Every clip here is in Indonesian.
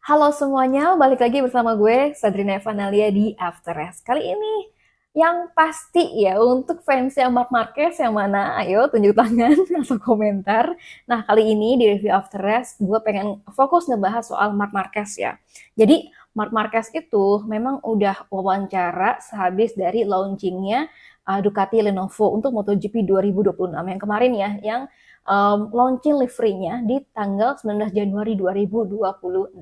Halo semuanya, balik lagi bersama gue, Sadrina Evanalia di After Rest. Kali ini yang pasti ya untuk fansnya Marc Marquez yang mana? Ayo tunjuk tangan atau komentar. Nah kali ini di review After Rest gue pengen fokus ngebahas soal Marc Marquez ya. Jadi Marc Marquez itu memang udah wawancara sehabis dari launchingnya Ducati Lenovo untuk MotoGP 2026 yang kemarin ya, yang launching livery-nya di tanggal 19 Januari 2026.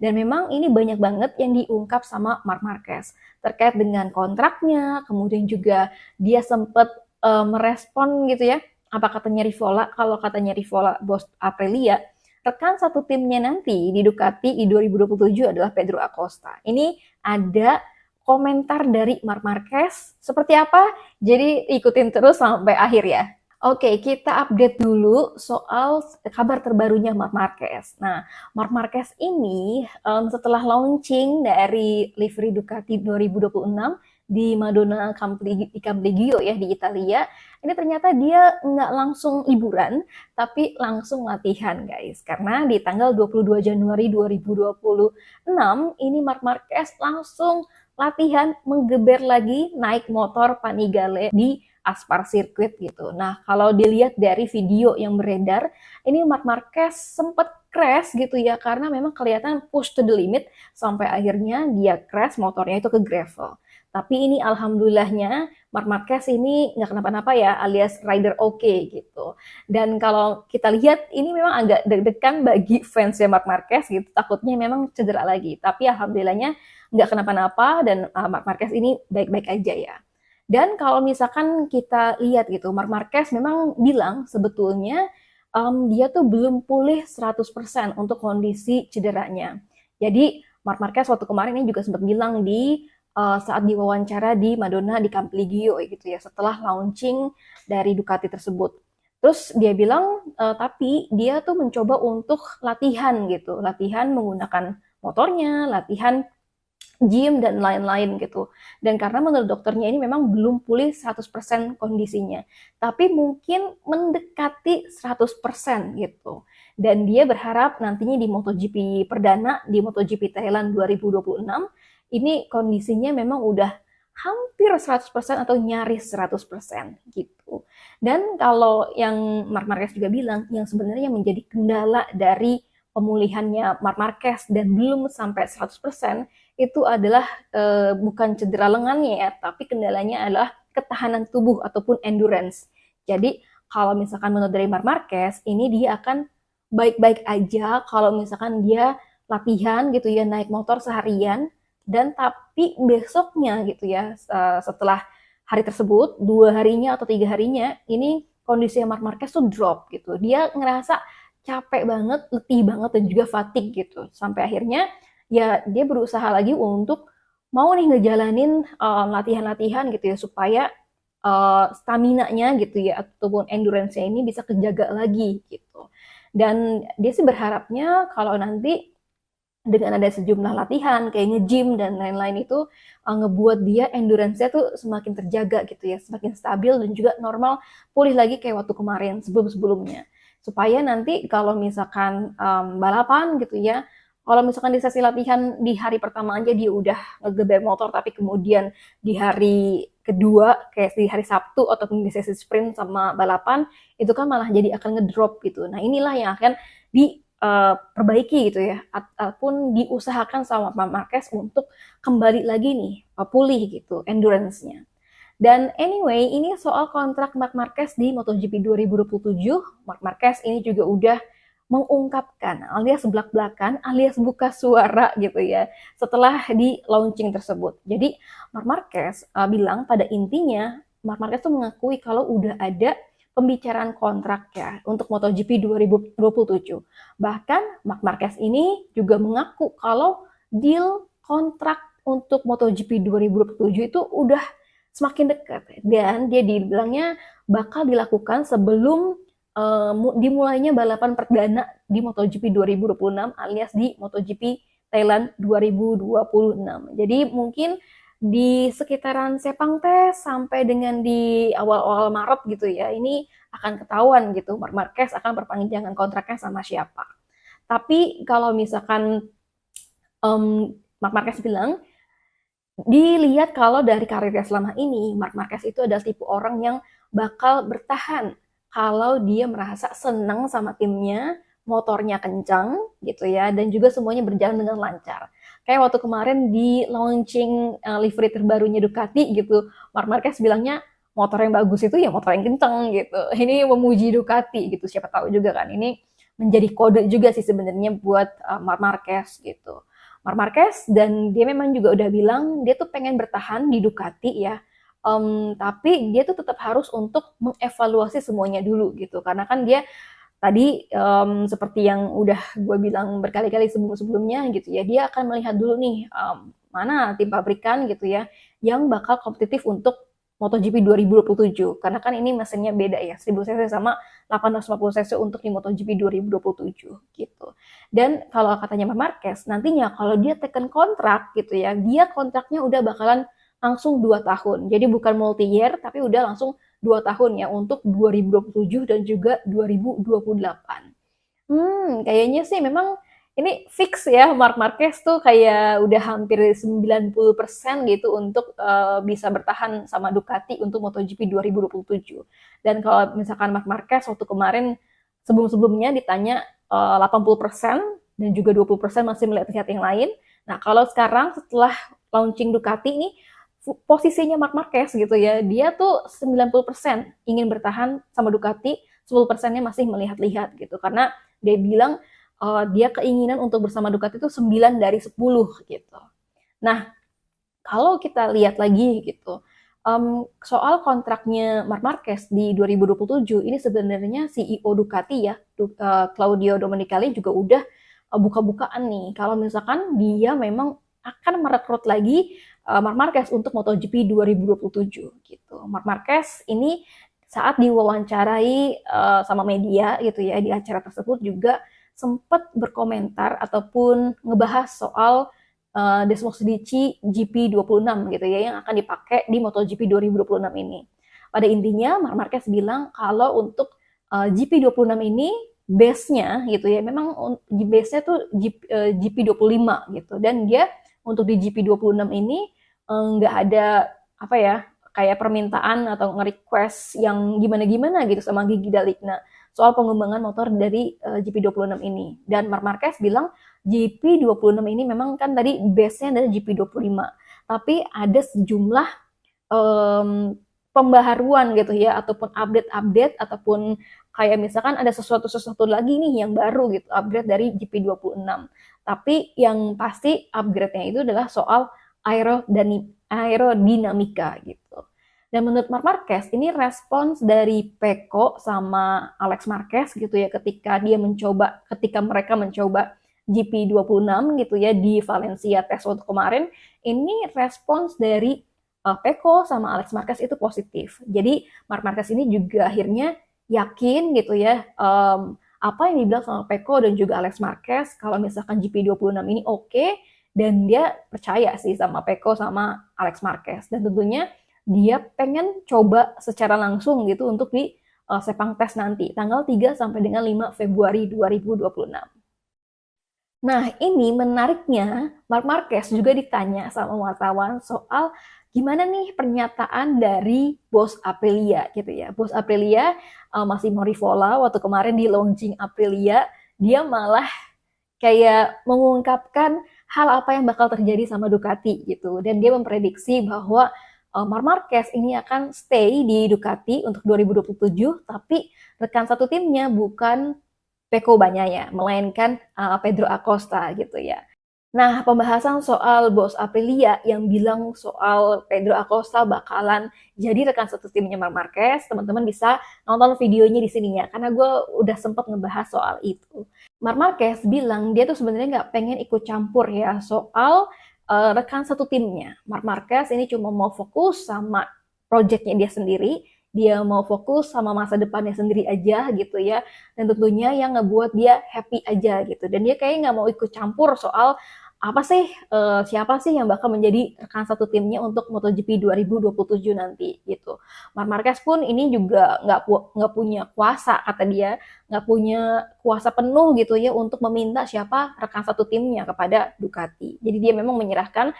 Dan memang ini banyak banget yang diungkap sama Marc Marquez terkait dengan kontraknya, kemudian juga dia sempat merespon gitu ya, apa katanya Rivola, kalau katanya Rivola bos Aprilia, rekan satu timnya nanti di Ducati di 2027 adalah Pedro Acosta. Ini ada komentar dari Marc Marquez, seperti apa? Jadi ikutin terus sampai akhir ya. Oke, kita update dulu soal kabar terbarunya Marc Marquez. Nah, Marc Marquez ini setelah launching dari livery Ducati 2026 di Madonna Campidoglio ya di Italia, ini ternyata dia nggak langsung liburan, tapi langsung latihan guys. Karena di tanggal 22 Januari 2026 ini Marc Marquez langsung latihan menggeber lagi naik motor Panigale di Aspar Circuit gitu. Nah, kalau dilihat dari video yang beredar, ini Marc Marquez sempat crash gitu ya, karena memang kelihatan push to the limit, sampai akhirnya dia crash, motornya itu ke gravel. Tapi ini alhamdulillahnya, Marc Marquez ini nggak kenapa-napa ya, alias rider oke gitu. Dan kalau kita lihat, ini memang agak deg-degan bagi fansnya Marc Marquez gitu, takutnya memang cedera lagi. Tapi alhamdulillahnya nggak kenapa-napa, dan Marc Marquez ini baik-baik aja ya. Dan kalau misalkan kita lihat gitu, Marc Marquez memang bilang sebetulnya dia tuh belum pulih 100% untuk kondisi cederanya. Jadi Marc Marquez waktu kemarin ini juga sempat bilang di saat diwawancara di Madonna di Campidoglio gitu ya, setelah launching dari Ducati tersebut. Terus dia bilang tapi dia tuh mencoba untuk latihan gitu, latihan menggunakan motornya, latihan gym dan lain-lain gitu. Dan karena menurut dokternya ini memang belum pulih 100% kondisinya, tapi mungkin mendekati 100% gitu. Dan dia berharap nantinya di MotoGP perdana, di MotoGP Thailand 2026, ini kondisinya memang udah hampir 100% atau nyaris 100% gitu. Dan kalau yang Marc Marquez juga bilang, yang sebenarnya menjadi kendala dari pemulihannya Marc Marquez dan belum sampai 100% itu adalah bukan cedera lengannya ya, tapi kendalanya adalah ketahanan tubuh ataupun endurance. Jadi kalau misalkan menurut dari Marc Marquez, ini dia akan baik-baik aja kalau misalkan dia latihan gitu ya, naik motor seharian, dan tapi besoknya gitu ya, setelah hari tersebut, 2 harinya atau 3 harinya, ini kondisi Marc Marquez tuh drop gitu. Dia ngerasa capek banget, letih banget, dan juga fatigue gitu. Sampai akhirnya ya dia berusaha lagi untuk mau nih ngejalanin latihan-latihan gitu ya, supaya stamina-nya gitu ya ataupun endurance-nya ini bisa kejaga lagi gitu. Dan dia sih berharapnya kalau nanti dengan ada sejumlah latihan kayak nge-gym dan lain-lain itu ngebuat dia endurance-nya tuh semakin terjaga gitu ya, semakin stabil dan juga normal, pulih lagi kayak waktu kemarin sebelum-sebelumnya. Supaya nanti kalau misalkan balapan gitu ya, kalau misalkan di sesi latihan di hari pertama aja dia udah ngegeber motor, tapi kemudian di hari kedua kayak di hari Sabtu ataupun di sesi sprint sama balapan itu kan malah jadi akan ngedrop gitu. Nah inilah yang akan diperbaiki gitu ya, ataupun diusahakan sama Marquez untuk kembali lagi nih pulih gitu endurance-nya. Dan anyway, ini soal kontrak Marc Marquez di MotoGP 2027. Marc Marquez ini juga udah mengungkapkan alias belak-belakan alias buka suara gitu ya setelah di launching tersebut. Jadi Marc Marquez bilang pada intinya Marc Marquez tuh mengakui kalau udah ada pembicaraan kontrak ya untuk MotoGP 2027. Bahkan Marc Marquez ini juga mengaku kalau deal kontrak untuk MotoGP 2027 itu udah semakin dekat, dan dia dibilangnya bakal dilakukan sebelum dimulainya balapan perdana di MotoGP 2026 alias di MotoGP Thailand 2026. Jadi mungkin di sekitaran Sepang teh sampai dengan di awal-awal Maret gitu ya, ini akan ketahuan gitu Marc Marquez akan perpanjangan kontraknya sama siapa. Tapi kalau misalkan Marc Marquez bilang, dilihat kalau dari karirnya selama ini, Marc Marquez itu adalah tipe orang yang bakal bertahan kalau dia merasa senang sama timnya, motornya kencang gitu ya, dan juga semuanya berjalan dengan lancar. Kayak waktu kemarin di launching livery terbarunya Ducati gitu, Marc Marquez bilangnya motor yang bagus itu ya motor yang kencang gitu. Ini memuji Ducati gitu, siapa tahu juga kan ini menjadi kode juga sih sebenarnya buat Marc Marquez gitu. Marc Marquez dan dia memang juga udah bilang dia tuh pengen bertahan di Ducati ya. Tapi dia tuh tetap harus untuk mengevaluasi semuanya dulu gitu karena kan dia tadi seperti yang udah gue bilang berkali-kali sebelum-sebelumnya gitu ya, dia akan melihat dulu nih mana tim pabrikan gitu ya yang bakal kompetitif untuk MotoGP 2027 karena kan ini mesinnya beda ya, 1000 cc sama 850 cc untuk di MotoGP 2027 gitu. Dan kalau katanya Marc Marquez, nantinya kalau dia tekan kontrak gitu ya, dia kontraknya udah bakalan langsung 2 tahun. Jadi bukan multi year tapi udah langsung 2 tahun ya untuk 2027 dan juga 2028. Kayaknya sih memang ini fix ya Marc Marquez tuh kayak udah hampir 90% gitu untuk bisa bertahan sama Ducati untuk MotoGP 2027. Dan kalau misalkan Marc Marquez waktu kemarin sebelum-sebelumnya ditanya 80% dan juga 20% masih melihat-lihat yang lain. Nah, kalau sekarang setelah launching Ducati nih posisinya Marc Marquez gitu ya, dia tuh 90% ingin bertahan sama Ducati, 10%-nya masih melihat-lihat gitu. Karena dia bilang dia keinginan untuk bersama Ducati itu 9 dari 10 gitu. Nah, kalau kita lihat lagi gitu, soal kontraknya Marc Marquez di 2027 ini sebenarnya CEO Ducati ya, Claudio Domenicali juga udah buka-bukaan nih. Kalau misalkan dia memang akan merekrut lagi Marc Marquez untuk MotoGP 2027 gitu. Marc Marquez ini saat diwawancarai sama media gitu ya di acara tersebut juga sempat berkomentar ataupun ngebahas soal Desmosedici GP26 gitu ya yang akan dipakai di MotoGP 2026 ini. Pada intinya Marc Marquez bilang kalau untuk GP26 ini base-nya gitu ya memang base-nya tuh GP25 gitu dan dia untuk di GP26 ini nggak ada apa ya kayak permintaan atau nge-request yang gimana-gimana gitu sama Gigi Dalikna soal pengembangan motor dari GP26 ini. Dan Marc Marquez bilang GP26 ini memang kan tadi base-nya adalah GP25, tapi ada sejumlah pembaharuan gitu ya ataupun update-update ataupun kayak misalkan ada sesuatu lagi nih yang baru gitu upgrade dari GP26. Tapi yang pasti upgrade-nya itu adalah soal aerodinamika gitu. Dan menurut Marc Marquez, ini respons dari Pecco sama Alex Marquez gitu ya ketika mereka mencoba GP26 gitu ya di Valencia tes waktu kemarin, ini respons dari Pecco sama Alex Marquez itu positif. Jadi Marc Marquez ini juga akhirnya yakin gitu ya apa yang dibilang sama Pecco dan juga Alex Marquez kalau misalkan GP26 ini oke, dan dia percaya sih sama Pecco sama Alex Marquez dan tentunya dia pengen coba secara langsung gitu untuk di Sepang Tes nanti tanggal 3 sampai dengan 5 Februari 2026. Nah, ini menariknya Marc Marquez juga ditanya sama wartawan soal gimana nih pernyataan dari bos Aprilia gitu ya. Bos Aprilia Massimo Rivola waktu kemarin di launching Aprilia dia malah kayak mengungkapkan hal apa yang bakal terjadi sama Ducati gitu dan dia memprediksi bahwa Marc Marquez ini akan stay di Ducati untuk 2027 tapi rekan satu timnya bukan Pecco Bagnaia melainkan Pedro Acosta gitu ya. Nah, pembahasan soal bos Aprilia yang bilang soal Pedro Acosta bakalan jadi rekan satu timnya Marc Marquez, teman-teman bisa nonton videonya di sininya, karena gue udah sempat ngebahas soal itu. Marc Marquez bilang dia tuh sebenarnya nggak pengen ikut campur ya soal rekan satu timnya. Marc Marquez ini cuma mau fokus sama projectnya dia sendiri, dia mau fokus sama masa depannya sendiri aja gitu ya, dan tentunya yang ngebuat dia happy aja gitu. Dan dia kayaknya nggak mau ikut campur soal apa sih siapa sih yang bakal menjadi rekan satu timnya untuk MotoGP 2027 nanti gitu. Marc Marquez pun ini juga nggak punya kuasa kata dia, nggak punya kuasa penuh gitu ya untuk meminta siapa rekan satu timnya kepada Ducati. Jadi dia memang menyerahkan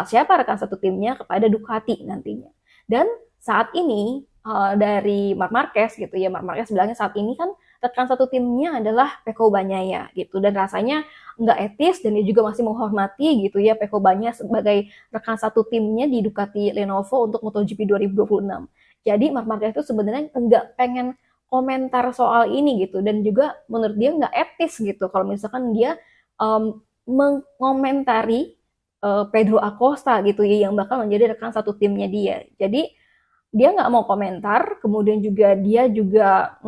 siapa rekan satu timnya kepada Ducati nantinya. Dan saat ini dari Marc Marquez gitu ya, Marc Marquez bilangnya saat ini kan rekan satu timnya adalah Pecco Bagnaia gitu, dan rasanya nggak etis dan dia juga masih menghormati gitu ya Pecco Bagnaia sebagai rekan satu timnya di Ducati Lenovo untuk MotoGP 2026. Jadi Marc Marquez itu sebenarnya nggak pengen komentar soal ini gitu, dan juga menurut dia nggak etis gitu kalau misalkan dia mengomentari Pedro Acosta gitu ya yang bakal menjadi rekan satu timnya dia. Jadi dia nggak mau komentar, kemudian juga dia juga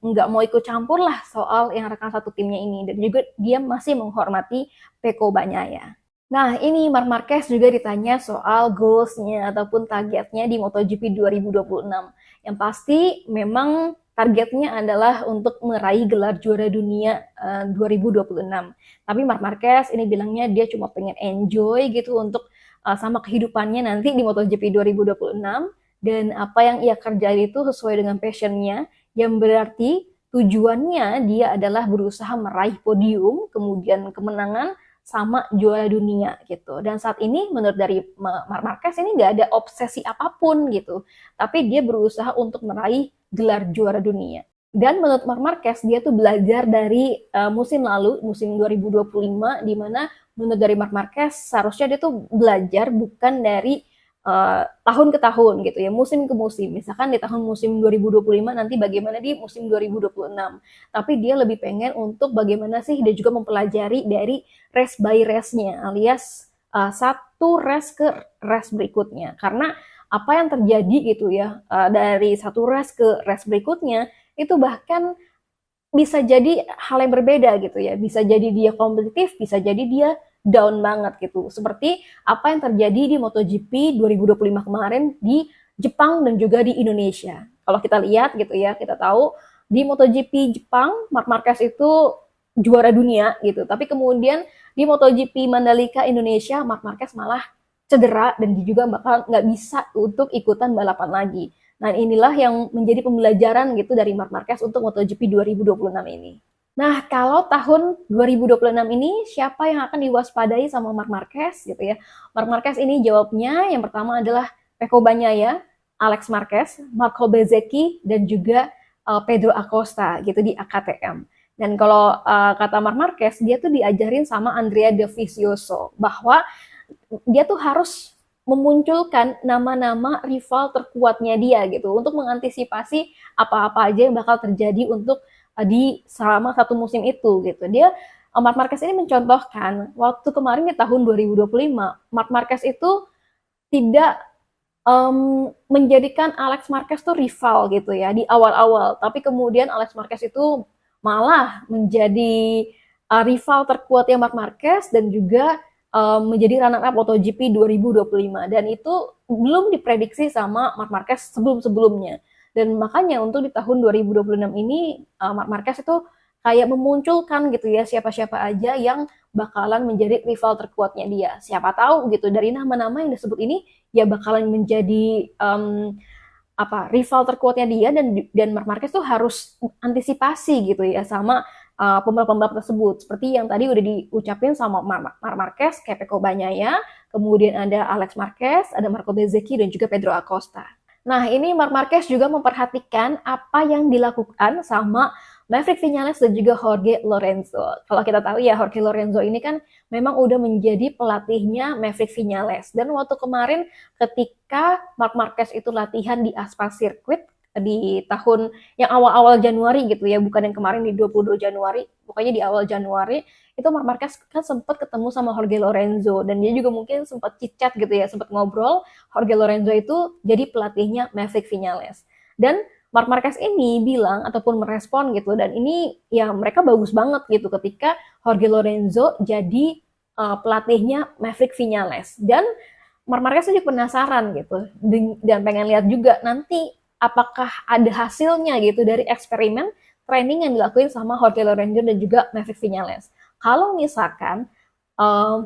nggak mau ikut campur lah soal yang rekan satu timnya ini, dan juga dia masih menghormati Pecco Bagnaia. Nah, ini Marc Marquez juga ditanya soal goals-nya ataupun targetnya di MotoGP 2026. Yang pasti memang targetnya adalah untuk meraih gelar juara dunia 2026. Tapi Marc Marquez ini bilangnya dia cuma pengen enjoy gitu untuk sama kehidupannya nanti di MotoGP 2026, dan apa yang ia kerjain itu sesuai dengan passionnya, yang berarti tujuannya dia adalah berusaha meraih podium, kemudian kemenangan, sama juara dunia gitu. Dan saat ini menurut dari Marc Marquez ini nggak ada obsesi apapun gitu, tapi dia berusaha untuk meraih gelar juara dunia. Dan menurut Marc Marquez dia tuh belajar dari musim lalu, musim 2025, di mana menurut dari Marc Marquez seharusnya dia tuh belajar bukan dari tahun ke tahun gitu ya, musim ke musim. Misalkan di tahun musim 2025 nanti bagaimana di musim 2026. Tapi dia lebih pengen untuk bagaimana sih dia juga mempelajari dari race by race-nya, alias satu race ke race berikutnya. Karena apa yang terjadi gitu ya dari satu race ke race berikutnya itu bahkan bisa jadi hal yang berbeda gitu ya. Bisa jadi dia kompetitif, bisa jadi dia down banget gitu. Seperti apa yang terjadi di MotoGP 2025 kemarin di Jepang dan juga di Indonesia. Kalau kita lihat gitu ya, kita tahu di MotoGP Jepang, Marc Marquez itu juara dunia gitu. Tapi kemudian di MotoGP Mandalika Indonesia, Marc Marquez malah cedera dan dia juga bakal nggak bisa untuk ikutan balapan lagi. Nah, inilah yang menjadi pembelajaran gitu dari Marc Marquez untuk MotoGP 2026 ini. Nah, kalau tahun 2026 ini siapa yang akan diwaspadai sama Marc Marquez gitu ya? Marc Marquez ini jawabnya yang pertama adalah Pecco Bagnaia, Alex Marquez, Marco Bezzecchi, dan juga Pedro Acosta gitu di AKTM. Dan kalau kata Marc Marquez, dia tuh diajarin sama Andrea Dovizioso bahwa dia tuh harus memunculkan nama-nama rival terkuatnya dia gitu untuk mengantisipasi apa-apa aja yang bakal terjadi untuk di selama satu musim itu gitu. Dia Marc Marquez ini mencontohkan waktu kemarin di tahun 2025, Marc Marquez itu tidak menjadikan Alex Marquez tuh rival gitu ya di awal-awal, tapi kemudian Alex Marquez itu malah menjadi rival terkuatnya Marc Marquez dan juga menjadi runner up MotoGP 2025, dan itu belum diprediksi sama Marc Marquez sebelum-sebelumnya. Dan makanya untuk di tahun 2026 ini Marc Marquez itu kayak memunculkan gitu ya siapa-siapa aja yang bakalan menjadi rival terkuatnya dia. Siapa tahu gitu dari nama-nama yang disebut ini ya bakalan menjadi rival terkuatnya dia, dan Marc Marquez tuh harus antisipasi gitu ya sama pembalap-pembalap tersebut. Seperti yang tadi udah diucapin sama Marc Marquez, kayak Pecco Bagnaia, kemudian ada Alex Marquez, ada Marco Bezzecchi, dan juga Pedro Acosta. Nah, ini Marc Marquez juga memperhatikan apa yang dilakukan sama Maverick Viñales dan juga Jorge Lorenzo. Kalau kita tahu ya, Jorge Lorenzo ini kan memang udah menjadi pelatihnya Maverick Viñales. Dan waktu kemarin ketika Marc Marquez itu latihan di Aspal Circuit, di tahun yang awal-awal Januari gitu ya, bukan yang kemarin di 22 Januari, pokoknya di awal Januari, itu Marc Marquez kan sempat ketemu sama Jorge Lorenzo, dan dia juga mungkin sempat chit-chat gitu ya, sempat ngobrol. Jorge Lorenzo itu jadi pelatihnya Maverick Viñales. Dan Marc Marquez ini bilang ataupun merespon gitu, dan ini ya mereka bagus banget gitu ketika Jorge Lorenzo jadi pelatihnya Maverick Viñales. Dan Marc Marquez juga penasaran gitu, dan pengen lihat juga nanti apakah ada hasilnya gitu dari eksperimen training yang dilakuin sama Jorge Lorenzo dan juga Maverick Viñales. Kalau misalkan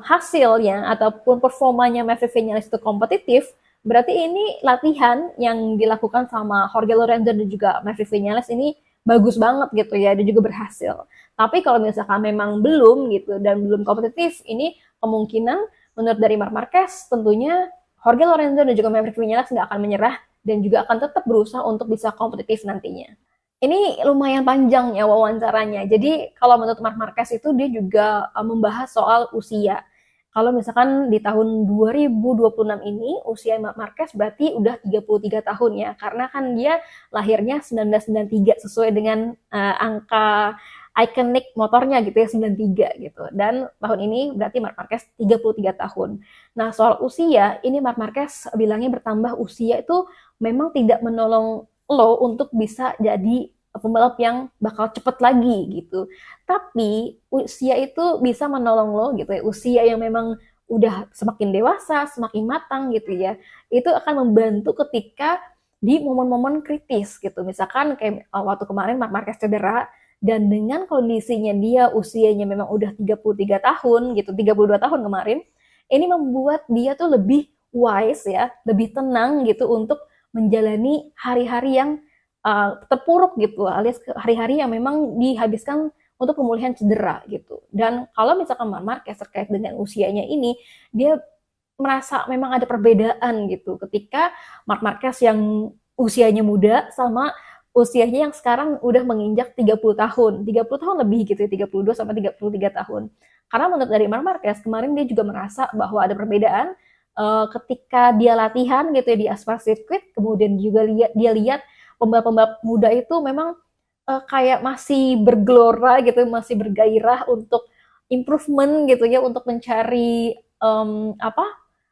hasilnya ataupun performanya Maverick Vinales itu kompetitif, berarti ini latihan yang dilakukan sama Jorge Lorenzo dan juga Maverick Vinales ini bagus banget gitu ya, dan juga berhasil. Tapi kalau misalkan memang belum gitu dan belum kompetitif, ini kemungkinan menurut dari Marc Marquez tentunya Jorge Lorenzo dan juga Maverick Vinales nggak akan menyerah dan juga akan tetap berusaha untuk bisa kompetitif nantinya. Ini lumayan panjang ya wawancaranya. Jadi kalau menurut Marc Marquez itu dia juga membahas soal usia. Kalau misalkan di tahun 2026 ini usia Marc Marquez berarti udah 33 tahun ya. Karena kan dia lahirnya 1993 sesuai dengan angka ikonik motornya gitu ya, 93 gitu. Dan tahun ini berarti Marc Marquez 33 tahun. Nah, soal usia, ini Marc Marquez bilangnya bertambah usia itu memang tidak menolong lo untuk bisa jadi pembalap yang bakal cepet lagi gitu. Tapi usia itu bisa menolong lo gitu ya. Usia yang memang udah semakin dewasa, semakin matang gitu ya. Itu akan membantu ketika di momen-momen kritis gitu. Misalkan kayak waktu kemarin Marc Marquez cedera dan dengan kondisinya dia usianya memang udah 33 tahun gitu, 32 tahun kemarin, ini membuat dia tuh lebih wise ya, lebih tenang gitu untuk menjalani hari-hari yang terpuruk gitu, alias hari-hari yang memang dihabiskan untuk pemulihan cedera gitu. Dan kalau misalkan Marc Marquez terkait dengan usianya ini, dia merasa memang ada perbedaan gitu ketika Marc Marquez yang usianya muda sama usianya yang sekarang udah menginjak 30 tahun. 30 tahun lebih gitu ya, 32 sampai 33 tahun. Karena menurut dari Marc Marquez, kemarin dia juga merasa bahwa ada perbedaan ketika dia latihan gitu ya di aspal sirkuit, kemudian juga dia lihat pembalap-pembalap muda itu memang kayak masih bergelora gitu, masih bergairah untuk improvement gitu ya, untuk mencari apa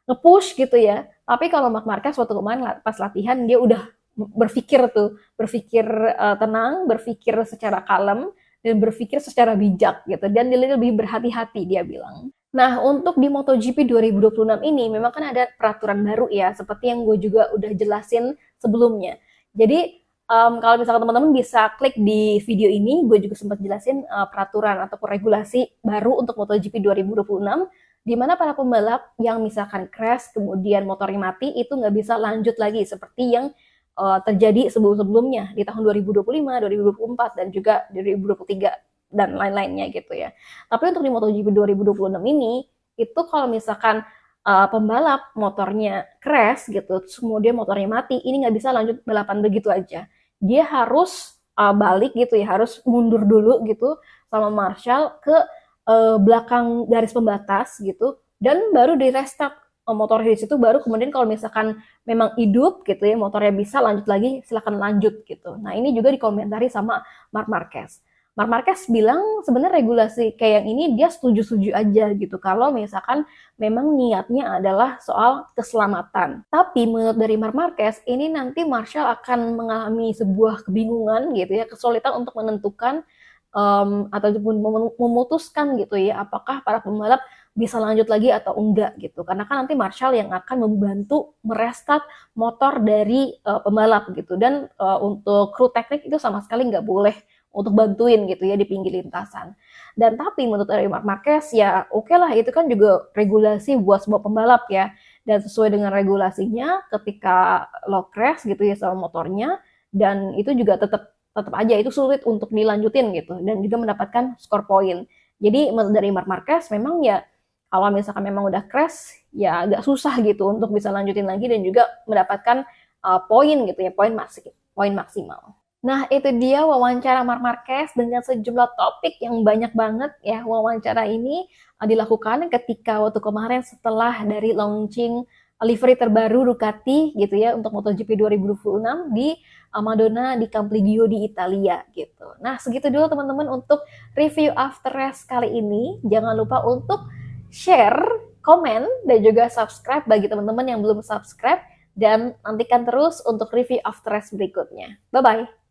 nge-push gitu ya. Tapi kalau Marc Marquez waktu kemarin pas latihan dia udah berpikir tenang, berpikir secara kalem dan berpikir secara bijak gitu, dan dia lebih berhati-hati dia bilang. Nah, untuk di MotoGP 2026 ini memang kan ada peraturan baru ya, seperti yang gue juga udah jelasin sebelumnya. Jadi, kalau misalkan teman-teman bisa klik di video ini, gue juga sempat jelasin peraturan ataupun regulasi baru untuk MotoGP 2026, di mana para pembalap yang misalkan crash, kemudian motornya mati, itu nggak bisa lanjut lagi seperti yang terjadi sebelum-sebelumnya di tahun 2025, 2024, dan juga 2023 dan lain-lainnya gitu ya. Tapi untuk di MotoGP 2026 ini, itu kalau misalkan pembalap motornya crash gitu, kemudian motornya mati, ini nggak bisa lanjut balapan begitu aja. Dia harus balik gitu ya, harus mundur dulu gitu sama Marshall ke belakang garis pembatas gitu, dan baru di restart motor di situ, baru kemudian kalau misalkan memang hidup gitu ya motornya bisa lanjut lagi, silakan lanjut gitu. Nah, ini juga dikomentari sama Marc Marquez. Marc Marquez bilang sebenarnya regulasi kayak yang ini dia setuju-setuju aja gitu kalau misalkan memang niatnya adalah soal keselamatan. Tapi menurut dari Marc Marquez ini nanti Marshall akan mengalami sebuah kebingungan gitu ya, kesulitan untuk menentukan ataupun memutuskan gitu ya apakah para pembalap bisa lanjut lagi atau enggak gitu, karena kan nanti Marshall yang akan membantu merestart motor dari pembalap gitu, dan untuk kru teknik itu sama sekali nggak boleh untuk bantuin gitu ya di pinggir lintasan. Dan tapi menurut dari Marc Marquez ya oke lah, itu kan juga regulasi buat sebuah pembalap ya, dan sesuai dengan regulasinya ketika lo crash gitu ya sama motornya, dan itu juga tetap tetap aja itu sulit untuk dilanjutin gitu dan juga mendapatkan skor poin. Jadi menurut dari Marc Marquez memang ya kalau misalkan memang udah crash ya agak susah gitu untuk bisa lanjutin lagi dan juga mendapatkan poin gitu ya, poin maksimal. Nah, itu dia wawancara Marc Marquez dengan sejumlah topik yang banyak banget ya. Wawancara ini dilakukan ketika waktu kemarin setelah dari launching livery terbaru Ducati gitu ya untuk MotoGP 2026 di Madonna di Campidoglio di Italia gitu. Nah, segitu dulu teman-teman untuk review after race kali ini. Jangan lupa untuk share, komen, dan juga subscribe bagi teman-teman yang belum subscribe, dan nantikan terus untuk review after race berikutnya. Bye-bye!